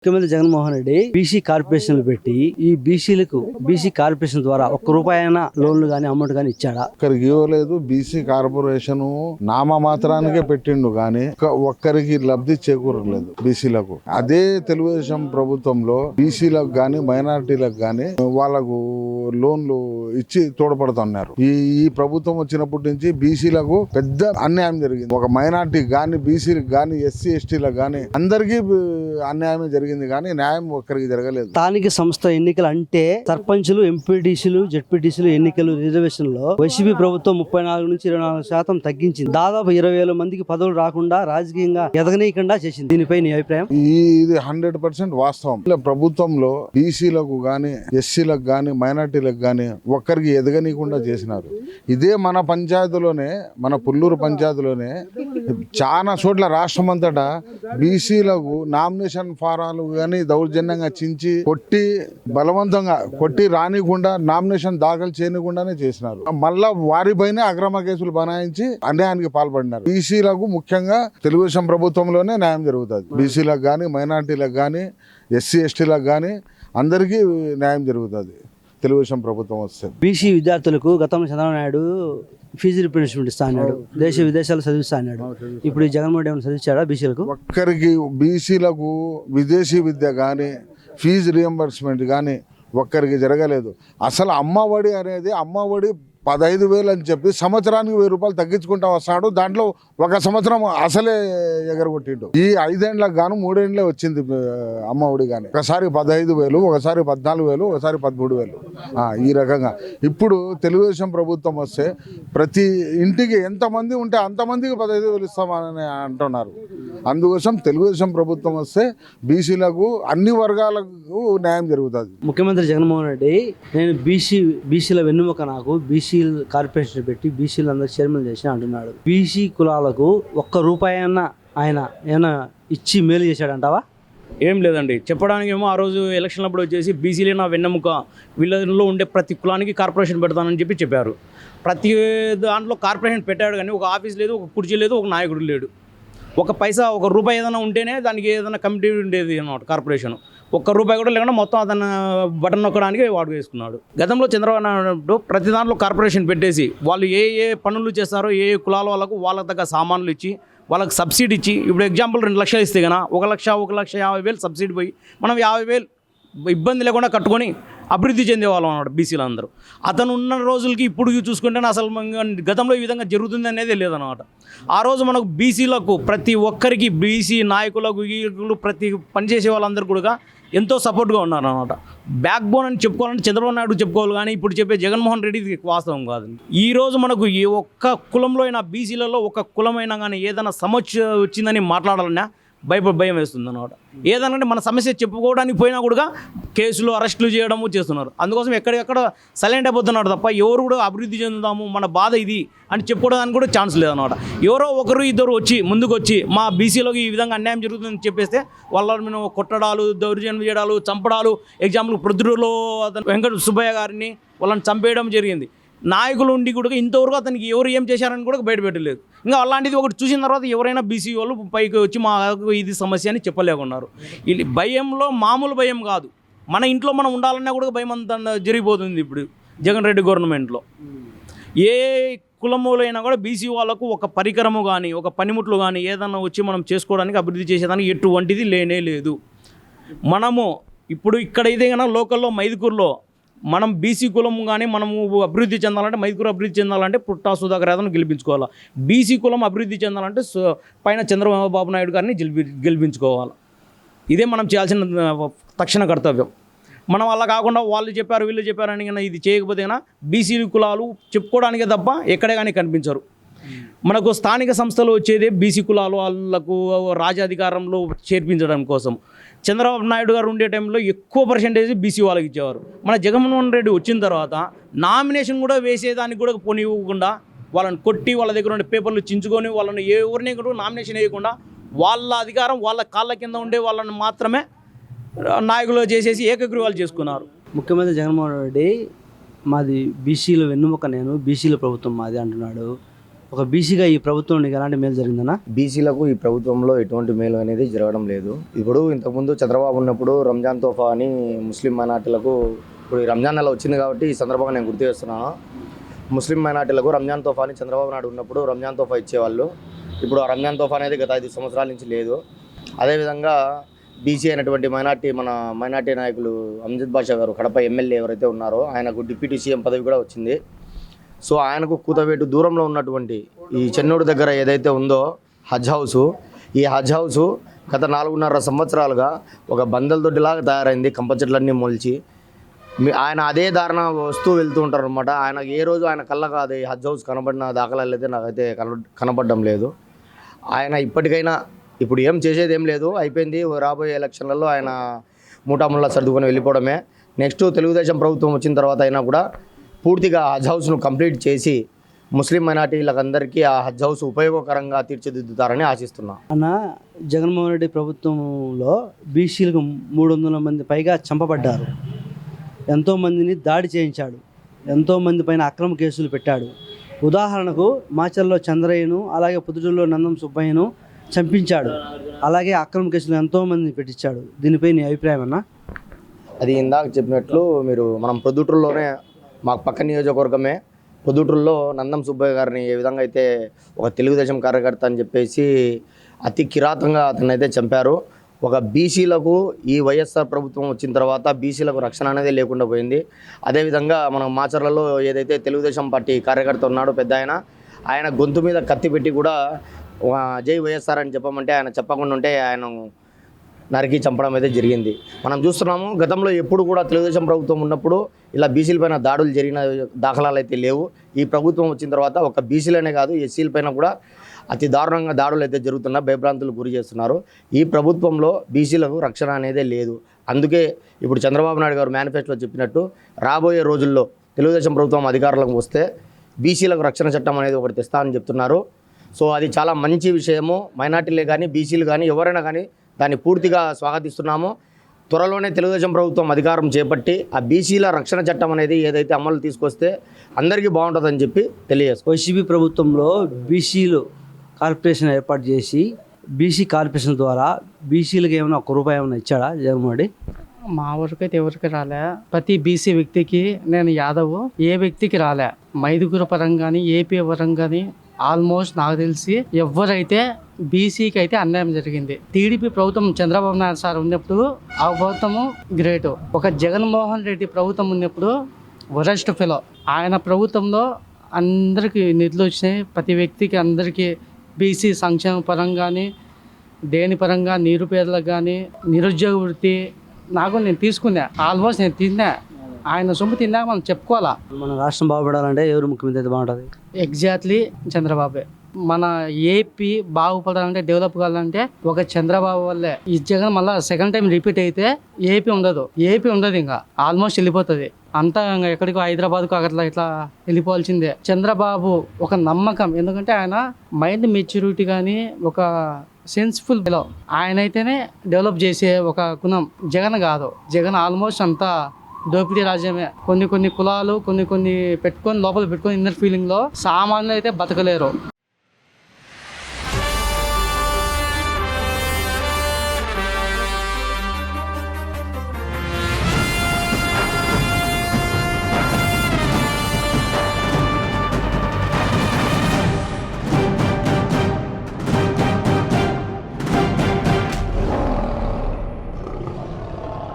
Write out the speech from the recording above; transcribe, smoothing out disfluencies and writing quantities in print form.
ముఖ్యమంత్రి జగన్మోహన్ రెడ్డి బీసీ కార్పొరేషన్లు పెట్టి ఈ బీసీ కార్పొరేషన్ ద్వారా ఒక్క రూపాయైనా లోన్లు గానీ అమౌంట్ గానీ ఇచ్చాడా? ఒక్కరికి ఇవ్వలేదు. బీసీ కార్పొరేషన్ నామ మాత్రానికే పెట్టిండు గానీ ఒక్కరికి లబ్ధి చేకూరలేదు బీసీలకు. అదే తెలుగుదేశం ప్రభుత్వంలో బీసీలకు గానీ మైనారిటీలకు గానీ వాళ్ళకు లోన్లు ఇచ్చి తోడ్పడుతున్నారు. ఈ ప్రభుత్వం వచ్చినప్పటి నుంచి బీసీలకు పెద్ద అన్యాయం జరిగింది. ఒక మైనారిటీకి గానీ బీసీలకు గానీ ఎస్సీ ఎస్టీలకు గానీ అందరికీ అన్యాయమే జరిగింది కానీ న్యాయం ఒక్కరికి జరగలేదు. స్థానిక సంస్థ ఎన్నికలు అంటే సర్పంచులు, ఎంపీటీసీలు, జెడ్పీటీసీలు ఎన్నికలు రిజర్వేషన్ లో వైసీపీ ప్రభుత్వం 34 నుంచి 24% తగ్గించింది. దాదాపు 20,000 మందికి పదవులు రాకుండా రాజకీయంగా ఎదగనీయకుండా చేసింది. దీనిపై నీ అభిప్రాయం? ఇది 100% వాస్తవం. ప్రభుత్వంలో బీసీలకు గానీ ఎస్సీలకు గానీ మైనార్టీలకు గానీ ఒక్కరికి ఎదగనీయకుండా చేసినారు. ఇదే మన పంచాయతీలోనే, మన పుల్లూరు పంచాయతీలోనే చాలా చోట్ల రాష్ట్రం అంతటా బీసీలకు నామినేషన్ ఫారాలు కానీ దౌర్జన్యంగా చించి కొట్టి బలవంతంగా కొట్టి రానికుండా నామినేషన్ దాఖలు చేయనికుండానే చేసినారు. మళ్ళా వారిపైనే అక్రమ కేసులు బనాయించి అన్యాయానికి పాల్పడినారు. బీసీలకు ముఖ్యంగా తెలుగుదేశం ప్రభుత్వంలోనే న్యాయం జరుగుతుంది. బీసీలకు కానీ మైనార్టీలకు కానీ ఎస్సీ ఎస్టీలకు కానీ అందరికీ న్యాయం జరుగుతుంది తెలుగుదేశం ప్రభుత్వం వస్తే. బీసీ విద్యార్థులకు గతంలో చంద్రబాబు నాయుడు ఫీజు రిప్లేస్మెంట్ ఇస్తా అన్నాడు, దేశ విదేశాలు చదివిస్తా అన్నాడు. ఇప్పుడు జగన్మోహన్ రెడ్డి ఏమైనా చదివించాడా బీసీలకు? ఒక్కరికి బీసీలకు విదేశీ విద్య కానీ ఫీజు రియంబర్స్మెంట్ కానీ ఒక్కరికి జరగలేదు. అసలు అమ్మఒడి అనేది 15,000 అని చెప్పి సంవత్సరానికి 1,000 రూపాయలు తగ్గించుకుంటా వస్తాడు. దాంట్లో ఒక సంవత్సరం అసలే ఎగరగొట్టిండు. ఈ 5 ఏళ్ళకి గాను 3 ఏళ్ళే వచ్చింది అమ్మఒడి కానీ. ఒకసారి 15,000, ఒకసారి 14,000, ఒకసారి 13,000 ఈ రకంగా. ఇప్పుడు తెలుగుదేశం ప్రభుత్వం వస్తే ప్రతి ఇంటికి ఎంతమంది ఉంటే అంతమందికి 15,000 ఇస్తామని అంటున్నారు. అందుకోసం తెలుగుదేశం ప్రభుత్వం వస్తే బీసీలకు అన్ని వర్గాలకు న్యాయం జరుగుతుంది. ముఖ్యమంత్రి జగన్మోహన్ రెడ్డి నేను బీసీల వెన్నుముక, నాకు బీసీ కార్పొరేషన్ పెట్టి బీసీలు అందరూ చైర్మన్ చేసి అంటున్నాడు. బీసీ కులాలకు ఒక్క రూపాయి అన్న ఆయన ఏమైనా ఇచ్చి మేలు చేశాడంటావా? ఏం లేదండి, చెప్పడానికి ఏమో ఆ రోజు ఎలక్షన్ అప్పుడు వచ్చేసి బీసీలే నా వెన్నెముక, వీళ్ళలో ఉండే ప్రతి కులానికి కార్పొరేషన్ పెడతానని చెప్పారు. ప్రతి దాంట్లో కార్పొరేషన్ పెట్టాడు కానీ ఒక ఆఫీస్ లేదు, ఒక కుర్చీ లేదు, ఒక నాయకుడు లేడు. ఒక పైసా, ఒక రూపాయి ఏదైనా ఉంటేనే దానికి ఏదైనా కమిటీ ఉండేది అన్నమాట. కార్పొరేషన్ ఒక్క రూపాయి కూడా లేకుండా మొత్తం అతను బటన్ నొక్కడానికి వాడు వేసుకున్నాడు. గతంలో చంద్రబాబు నాయుడు ప్రతి దాంట్లో కార్పొరేషన్ పెట్టేసి వాళ్ళు ఏ పనులు చేస్తారో ఏ కులాల వాళ్ళకు తగ్గ సామాన్లు ఇచ్చి వాళ్ళకి సబ్సిడీ ఇచ్చి, ఇప్పుడు ఎగ్జాంపుల్ 2 లక్షలు ఇస్తే కన్నా 1,50,000 సబ్సిడీ పోయి మనం 50,000 ఇబ్బంది లేకుండా కట్టుకొని అభివృద్ధి చెందేవాళ్ళం అన్నమాట బీసీలు అందరూ. అతను ఉన్న రోజులకి ఇప్పుడు చూసుకుంటే అసలు గతంలో ఈ విధంగా జరుగుతుంది అనేది లేదన్నమాట. ఆ రోజు మనకు బీసీలకు ప్రతి ఒక్కరికి బీసీ నాయకులకు ప్రతి పనిచేసే వాళ్ళందరూ కూడా ఎంతో సపోర్ట్గా ఉన్నారన్నమాట. బ్యాక్ బోన్ అని చెప్పుకోవాలంటే చంద్రబాబు నాయుడు చెప్పుకోవాలి కానీ ఇప్పుడు చెప్పే జగన్మోహన్ రెడ్డి ఇది వాస్తవం కాదు. ఈరోజు మనకు ఏ ఒక్క కులంలో అయినా బీసీలలో ఒక కులమైనా కానీ ఏదైనా సమస్య వచ్చిందని మాట్లాడాలన్నా భయం వేస్తుంది అన్నమాట. ఏదనంటే మన సమస్య చెప్పుకోవడానికి పోయినా కూడా కేసులు అరెస్టులు చేయడము చేస్తున్నారు. అందుకోసం ఎక్కడెక్కడ సైలెంట్ అయిపోతున్నాడు తప్ప ఎవరు కూడా అభివృద్ధి చెందుతాము, మన బాధ ఇది అని చెప్పుకోవడానికి కూడా ఛాన్స్ లేదన్నమాట. ఎవరో ఒకరు ఇద్దరు వచ్చి ముందుకు వచ్చి మా బీసీలోకి ఈ విధంగా అన్యాయం జరుగుతుందని చెప్పేస్తే వాళ్ళ మీద కొట్టడాలు, దౌర్జన్యం చేయడాలు, చంపడాలు. ఎగ్జాంపుల్ ప్రొద్దుటూరులో అతను వెంకట సుబ్బయ్య గారిని వాళ్ళని చంపేయడం జరిగింది. నాయకులు ఉండి కూడా ఇంతవరకు అతనికి ఎవరు ఏం చేశారని కూడా బయటపెట్టలేదు. ఇంకా అలాంటిది ఒకటి చూసిన తర్వాత ఎవరైనా బీసీ వాళ్ళు పైకి వచ్చి మాకు ఇది సమస్య అని చెప్పలేకున్నారు. ఇది భయంలో మామూలు భయం కాదు, మన ఇంట్లో మనం ఉండాలన్నా కూడా భయం అంత జరిగిపోతుంది ఇప్పుడు జగన్ రెడ్డి గవర్నమెంట్లో. ఏ కులములైనా కూడా బీసీ వాళ్ళకు ఒక పరికరము కానీ ఒక పనిముట్లు కానీ ఏదన్నా వచ్చి మనం చేసుకోవడానికి అభివృద్ధి చేసేదానికి ఎటువంటిది లేనే లేదు. మనము ఇప్పుడు ఇక్కడైతే కన్నా లోకల్లో మైదుకూరులో మనం బీసీ కులం కానీ మనము అభివృద్ధి చెందాలంటే, మైదుకూరు అభివృద్ధి చెందాలంటే పుట్టా సుధాకర్ యాదవ్ను గెలిపించుకోవాలి. బీసీ కులం అభివృద్ధి చెందాలంటే పైన చంద్రబాబు నాయుడు గారిని గెలిపించుకోవాలి. ఇదే మనం చేయాల్సిన తక్షణ కర్తవ్యం. మనం అలా కాకుండా వాళ్ళు చెప్పారు వీళ్ళు చెప్పారని కన్నా ఇది చేయకపోతే కన్నా బీసీ కులాలు చెప్పుకోవడానికే తప్ప ఎక్కడే కానీ కనిపించరు. మనకు స్థానిక సంస్థలు వచ్చేదే బీసీ కులాలు వాళ్ళకు రాజాధికారంలో చేర్పించడం కోసం. చంద్రబాబు నాయుడు గారు ఉండే టైంలో ఎక్కువ పర్సెంటేజ్ బీసీ వాళ్ళకి ఇచ్చేవారు. మన జగన్మోహన్ రెడ్డి వచ్చిన తర్వాత నామినేషన్ కూడా వేసేదానికి కూడా పోనివ్వకుండా వాళ్ళని కొట్టి వాళ్ళ దగ్గర ఉండే పేపర్లు చించుకొని వాళ్ళని ఎవరిని కూడా నామినేషన్ వేయకుండా వాళ్ళ అధికారం వాళ్ళ కాళ్ళ కింద ఉండే వాళ్ళని మాత్రమే నాయకులు చేసేసి ఏకగ్రీవాలు చేసుకున్నారు. ముఖ్యమంత్రి జగన్మోహన్ రెడ్డి మాది బీసీల వెన్నుముక, నేను బీసీల ప్రభుత్వం మాది అంటున్నాడు. ఒక బీసీగా ఈ ప్రభుత్వం నీకు ఎలాంటి మేలు జరిగిందన్నా? బీసీలకు ఈ ప్రభుత్వంలో ఎటువంటి మేలు అనేది జరగడం లేదు. ఇప్పుడు ఇంతకుముందు చంద్రబాబు ఉన్నప్పుడు రంజాన్ తోఫా అని ముస్లిం మైనార్టీలకు, ఇప్పుడు ఈ రంజాన్ నెల వచ్చింది కాబట్టి ఈ సందర్భంగా నేను గుర్తు చేస్తున్నాను, ముస్లిం మైనార్టీలకు రంజాన్ తోఫా అని చంద్రబాబు నాయుడు ఉన్నప్పుడు రంజాన్ తోఫా ఇచ్చేవాళ్ళు. ఇప్పుడు ఆ రంజాన్ తోఫా అనేది గత 5 సంవత్సరాల నుంచి లేదు. అదేవిధంగా బీసీ అయినటువంటి మన మైనార్టీ నాయకులు అమ్జద్ బాషా గారు, కడప ఎమ్మెల్యే ఎవరైతే ఉన్నారో, ఆయనకు డిప్యూటీ సీఎం పదవి కూడా వచ్చింది. సో ఆయనకు కూతవేటు దూరంలో ఉన్నటువంటి ఈ చెన్నూరు దగ్గర ఏదైతే ఉందో హజ్ హౌసు, ఈ హజ్ హౌసు గత 4.5 సంవత్సరాలుగా ఒక బందల దొడ్డిలాగా తయారైంది, కంప చెట్లన్నీ మొలిచి. ఆయన అదే దారిన వస్తూ వెళ్తూ ఉంటారు అనమాట. ఆయనకు ఏ రోజు ఆయన కళ్ళ కాదు ఈ హజ్ హౌస్ కనబడిన దాఖలాలు అయితే నాకైతే కనబడడం లేదు. ఆయన ఇప్పటికైనా ఇప్పుడు ఏం చేసేది ఏం లేదు, అయిపోయింది. రాబోయే ఎలక్షన్లలో ఆయన మూటాముల్లా సర్దుకొని వెళ్ళిపోవడమే. నెక్స్ట్ తెలుగుదేశం ప్రభుత్వం వచ్చిన తర్వాత అయినా కూడా పూర్తిగా హజ్ హౌస్ను కంప్లీట్ చేసి ముస్లిం మైనార్టీలకు అందరికీ ఆ హజ్ హౌస్ ఉపయోగకరంగా తీర్చిదిద్దుతారని ఆశిస్తున్నాం. అన్న, జగన్మోహన్ రెడ్డి ప్రభుత్వంలో బీసీలకు 300 మంది పైగా చంపబడ్డారు. ఎంతోమందిని దాడి చేయించాడు, ఎంతోమంది పైన అక్రమ కేసులు పెట్టాడు. ఉదాహరణకు మాచర్లో చంద్రయ్యను, అలాగే పొద్దుటూరులో నందం సుబ్బయ్యను చంపించాడు. అలాగే అక్రమ కేసులు ఎంతోమందిని పెట్టించాడు. దీనిపై నీ అభిప్రాయం అన్నా? అది ఇందాక చెప్పినట్లు మనం ప్రొద్దుటూరులోనే, మాకు పక్క నియోజకవర్గమే, ప్రొద్దుటూరులో నందం సుబ్బయ్య గారిని ఏ విధంగా అయితే ఒక తెలుగుదేశం కార్యకర్త అని చెప్పేసి అతి కిరాతంగా అతన్ని అయితే చంపారు. ఒక బీసీలకు ఈ వైఎస్ఆర్ ప్రభుత్వం వచ్చిన తర్వాత బీసీలకు రక్షణ అనేది లేకుండా పోయింది. అదేవిధంగా మనం మాచర్లలో ఏదైతే తెలుగుదేశం పార్టీ కార్యకర్త ఉన్నాడో పెద్ద ఆయన గొంతు మీద కత్తి పెట్టి కూడా జై వైఎస్ఆర్ అని చెప్పమంటే ఆయన చెప్పకుండా ఉంటే ఆయన నరికి చంపడం అయితే జరిగింది. మనం చూస్తున్నాము, గతంలో ఎప్పుడు కూడా తెలుగుదేశం ప్రభుత్వం ఉన్నప్పుడు ఇలా బీసీలపైన దాడులు జరిగిన దాఖలాలు అయితే లేవు. ఈ ప్రభుత్వం వచ్చిన తర్వాత ఒక బీసీలనే కాదు ఎస్సీలపైన కూడా అతి దారుణంగా దాడులు అయితే జరుగుతున్నా, భయభ్రాంతులు గురి చేస్తున్నారు. ఈ ప్రభుత్వంలో బీసీలకు రక్షణ అనేదే లేదు. అందుకే ఇప్పుడు చంద్రబాబు నాయుడు గారు మేనిఫెస్టోలో చెప్పినట్టు రాబోయే రోజుల్లో తెలుగుదేశం ప్రభుత్వం అధికారంలోకి వస్తే బీసీలకు రక్షణ చట్టం అనేది ఒకటి తెస్తామని చెప్తున్నారు. సో అది చాలా మంచి విషయము. మైనార్టీలే కానీ బీసీలు కానీ ఎవరైనా కానీ దాన్ని పూర్తిగా స్వాగతిస్తున్నాము. త్వరలోనే తెలుగుదేశం ప్రభుత్వం అధికారం చేపట్టి ఆ బీసీల రక్షణ చట్టం అనేది ఏదైతే అమలు తీసుకొస్తే అందరికీ బాగుంటుందని చెప్పి తెలియజేస్తాం. వైసీపీ ప్రభుత్వంలో బీసీలు కార్పొరేషన్ ఏర్పాటు చేసి బీసీ కార్పొరేషన్ ద్వారా బీసీలకు ఏమైనా ₹1 ఏమైనా ఇచ్చాడా జగన్మోహన్ రెడ్డి? మా వరకు అయితే ఎవరికి రాలే. ప్రతి బీసీ వ్యక్తికి, నేను యాదవ్, ఏ వ్యక్తికి రాలే. మైదుగురు పరంగా కానీ ఏపీ పరంగా కానీ ఆల్మోస్ట్ నాకు తెలిసి ఎవరైతే బీసీకి అయితే అన్యాయం జరిగింది. టీడీపీ ప్రభుత్వం చంద్రబాబు నాయుడు సార్ ఉన్నప్పుడు ఆ ప్రభుత్వము గ్రేట్. ఒక జగన్మోహన్ రెడ్డి ప్రభుత్వం ఉన్నప్పుడు వరస్ట్ ఫెలో. ఆయన ప్రభుత్వంలో అందరికీ నిధులు వచ్చినాయి, ప్రతి వ్యక్తికి అందరికీ బీసీ సంక్షేమ పరంగాని దేని పరంగా నిరుపేదలకు కానీ నిరుద్యోగ వృత్తి నేను తీసుకున్నా. ఆల్మోస్ట్ నేను తిన్నా. ఆయన సొమ్ము తిన్నాక మనం చెప్పుకోవాలా. మన రాష్ట్రం బాగుపడాలంటే ఎవరు ముఖ్యమంత్రి అయితే బాగుంటుంది? ఎగ్జాక్ట్లీ చంద్రబాబే. మన ఏపీ బాగుపడాలంటే, డెవలప్ కావాలంటే ఒక చంద్రబాబు వల్లే. ఈ జగన్ మళ్ళీ సెకండ్ టైం రిపీట్ అయితే ఏపీ ఉండదు ఇంకా ఆల్మోస్ట్ వెళ్ళిపోతుంది అంతా. ఇంకా ఎక్కడికో హైదరాబాద్కు అట్లా ఇట్లా వెళ్ళిపోవాల్సిందే. చంద్రబాబు ఒక నమ్మకం, ఎందుకంటే ఆయన మైండ్ మెచ్యూరిటీ కానీ ఒక సెన్సిఫుల్ ఆయన అయితేనే డెవలప్ చేసే ఒక గుణం. జగన్ కాదు. జగన్ ఆల్మోస్ట్ అంతా దోపిడీ రాజ్యమే. కొన్ని కులాలు కొన్ని లోపల పెట్టుకొని ఇన్నర్ ఫీలింగ్లో సామాన్యులు అయితే బతకలేరు.